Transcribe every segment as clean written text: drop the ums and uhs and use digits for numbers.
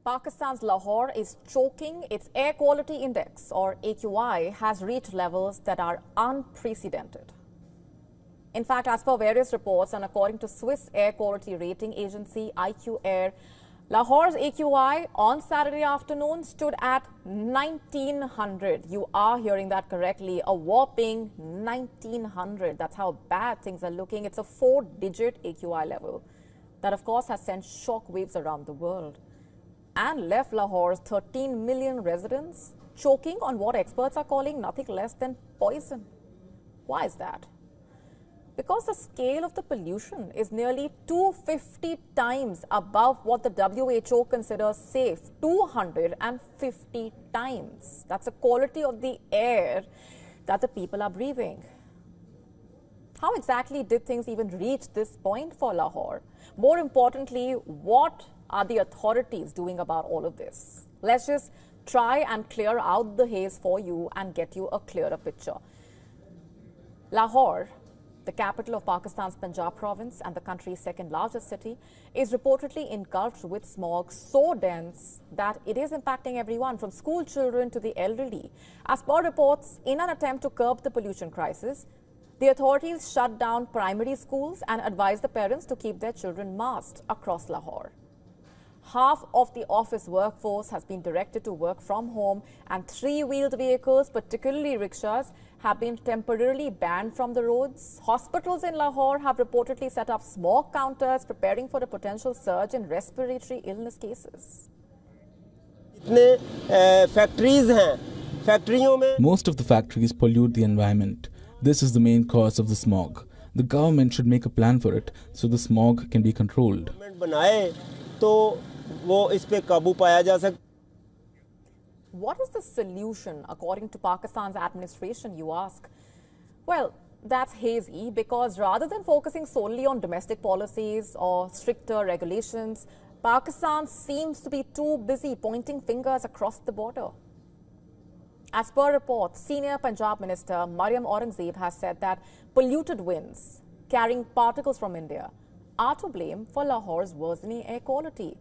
Pakistan's Lahore is choking. Its air quality index, or AQI, has reached levels that are unprecedented. In fact, as per various reports and according to Swiss air quality rating agency IQ Air, Lahore's AQI on Saturday afternoon stood at 1900. You are hearing that correctly, a whopping 1900. That's how bad things are looking. It's a 4-digit AQI level that, of course, has sent shockwaves around the world and left Lahore's 13 million residents choking on what experts are calling nothing less than poison. Why is that? Because the scale of the pollution is nearly 250 times above what the WHO considers safe. 250 times. That's the quality of the air that the people are breathing. How exactly did things even reach this point for Lahore? More importantly, what are the authorities doing about all of this? Let's just try and clear out the haze for you and get you a clearer picture. Lahore, the capital of Pakistan's Punjab province and the country's second largest city, is reportedly engulfed with smog so dense that it is impacting everyone from school children to the elderly. As per reports, in an attempt to curb the pollution crisis, the authorities shut down primary schools and advised the parents to keep their children masked across Lahore. Half of the office workforce has been directed to work from home, and three-wheeled vehicles, particularly rickshaws, have been temporarily banned from the roads. Hospitals in Lahore have reportedly set up smog counters, preparing for a potential surge in respiratory illness cases. Most of the factories pollute the environment. This is the main cause of the smog. The government should make a plan for it so the smog can be controlled. What is the solution according to Pakistan's administration, you ask? Well, that's hazy because rather than focusing solely on domestic policies or stricter regulations, Pakistan seems to be too busy pointing fingers across the border. As per reports, senior Punjab Minister Maryam Aurangzeb has said that polluted winds carrying particles from India are to blame for Lahore's worsening air quality.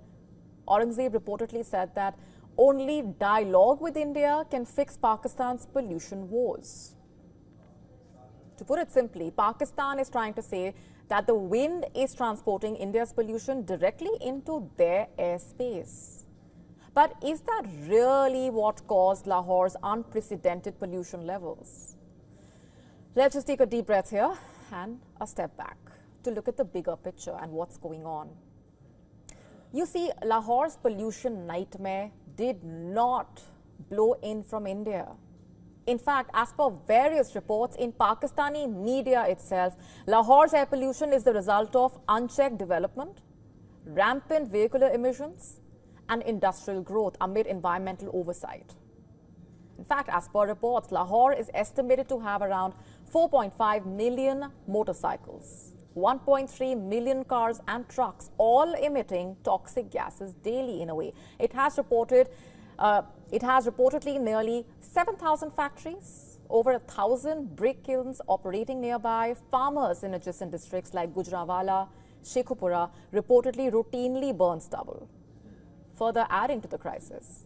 Aurangzeb reportedly said that only dialogue with India can fix Pakistan's pollution woes. To put it simply, Pakistan is trying to say that the wind is transporting India's pollution directly into their airspace. But is that really what caused Lahore's unprecedented pollution levels? Let's just take a deep breath here and a step back to look at the bigger picture and what's going on. You see, Lahore's pollution nightmare did not blow in from India. In fact, as per various reports in Pakistani media itself, Lahore's air pollution is the result of unchecked development, rampant vehicular emissions, and industrial growth amid environmental oversight. In fact, as per reports, Lahore is estimated to have around 4.5 million motorcycles, 1.3 million cars and trucks, all emitting toxic gases daily in a way. It has reportedly nearly 7,000 factories, over 1,000 brick kilns operating nearby. Farmers in adjacent districts like Gujranwala, Sheikhupura reportedly routinely burn stubble, further adding to the crisis.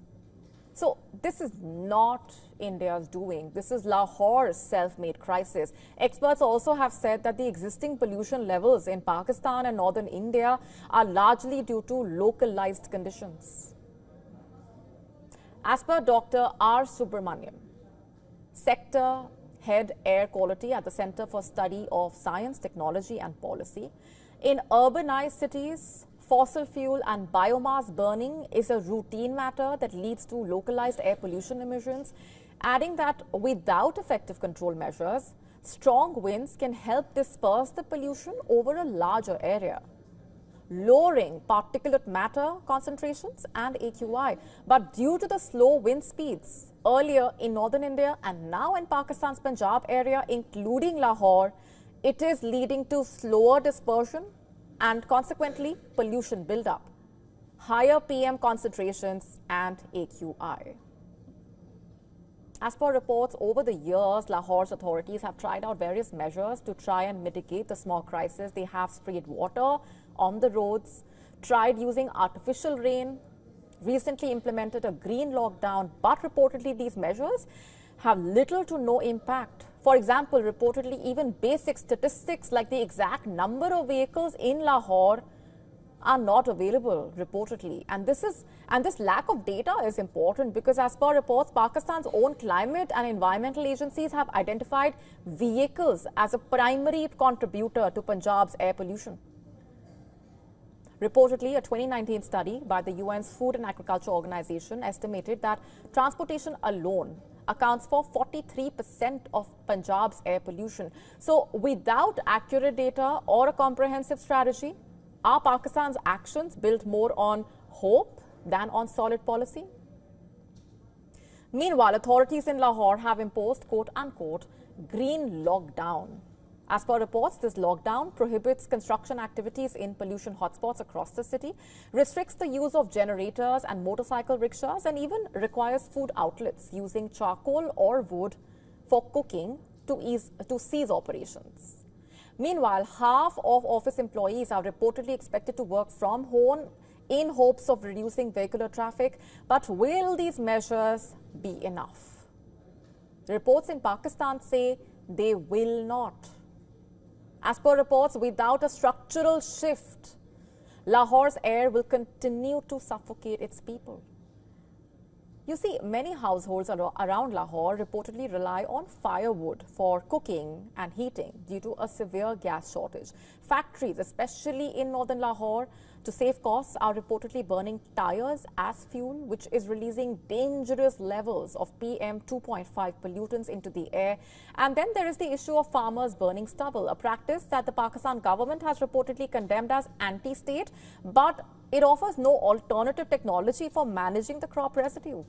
So this is not India's doing. This is Lahore's self-made crisis. Experts also have said that the existing pollution levels in Pakistan and northern India are largely due to localized conditions. As per Dr. R. Subramaniam, Sector Head Air Quality at the Center for Study of Science, Technology and Policy, in urbanized cities, fossil fuel and biomass burning is a routine matter that leads to localized air pollution emissions, adding that without effective control measures, strong winds can help disperse the pollution over a larger area, lowering particulate matter concentrations and AQI. But due to the slow wind speeds earlier in northern India and now in Pakistan's Punjab area, including Lahore, it is leading to slower dispersion and consequently pollution buildup, higher PM concentrations and AQI. As per reports, over the years, Lahore's authorities have tried out various measures to try and mitigate the smog crisis. They have sprayed water on the roads, tried using artificial rain, recently implemented a green lockdown, but reportedly these measures have little to no impact. For example, reportedly even basic statistics like the exact number of vehicles in Lahore are not available, reportedly. And this lack of data is important because, as per reports, Pakistan's own climate and environmental agencies have identified vehicles as a primary contributor to Punjab's air pollution. Reportedly, a 2019 study by the UN's Food and Agriculture Organization estimated that transportation alone accounts for 43% of Punjab's air pollution. So, without accurate data or a comprehensive strategy, are Pakistan's actions built more on hope than on solid policy? Meanwhile, authorities in Lahore have imposed quote-unquote green lockdown. As per reports, this lockdown prohibits construction activities in pollution hotspots across the city, restricts the use of generators and motorcycle rickshaws, and even requires food outlets using charcoal or wood for cooking to cease operations. Meanwhile, half of office employees are reportedly expected to work from home in hopes of reducing vehicular traffic. But will these measures be enough? Reports in Pakistan say they will not. As per reports, without a structural shift, Lahore's air will continue to suffocate its people. You see, many households around Lahore reportedly rely on firewood for cooking and heating due to a severe gas shortage. Factories, especially in northern Lahore, to save costs, are reportedly burning tires as fuel, which is releasing dangerous levels of PM 2.5 pollutants into the air. And then there is the issue of farmers burning stubble, a practice that the Pakistan government has reportedly condemned as anti-state, but it offers no alternative technology for managing the crop residue.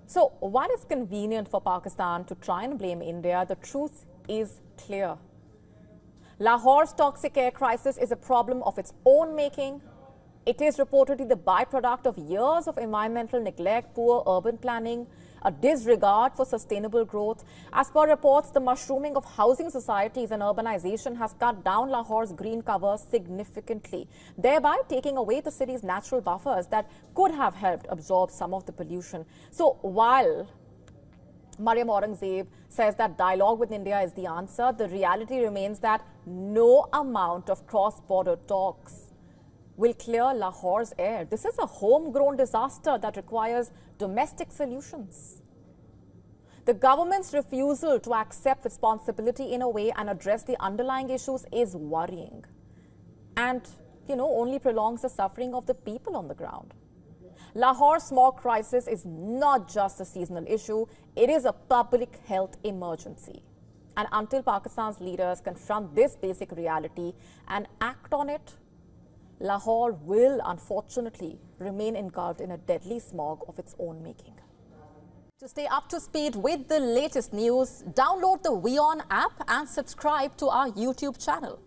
So, while it's convenient for Pakistan to try and blame India, the truth is clear. Lahore's toxic air crisis is a problem of its own making. It is reportedly the byproduct of years of environmental neglect, poor urban planning, a disregard for sustainable growth. As per reports, the mushrooming of housing societies and urbanization has cut down Lahore's green cover significantly, thereby taking away the city's natural buffers that could have helped absorb some of the pollution. So while Maryam Aurangzeb says that dialogue with India is the answer, the reality remains that no amount of cross-border talks will clear Lahore's air. This is a homegrown disaster that requires domestic solutions. The government's refusal to accept responsibility in a way and address the underlying issues is worrying and, only prolongs the suffering of the people on the ground. Lahore's smog crisis is not just a seasonal issue, it is a public health emergency. And until Pakistan's leaders confront this basic reality and act on it, Lahore will unfortunately remain engulfed in a deadly smog of its own making. To stay up to speed with the latest news, download the WION app and subscribe to our YouTube channel.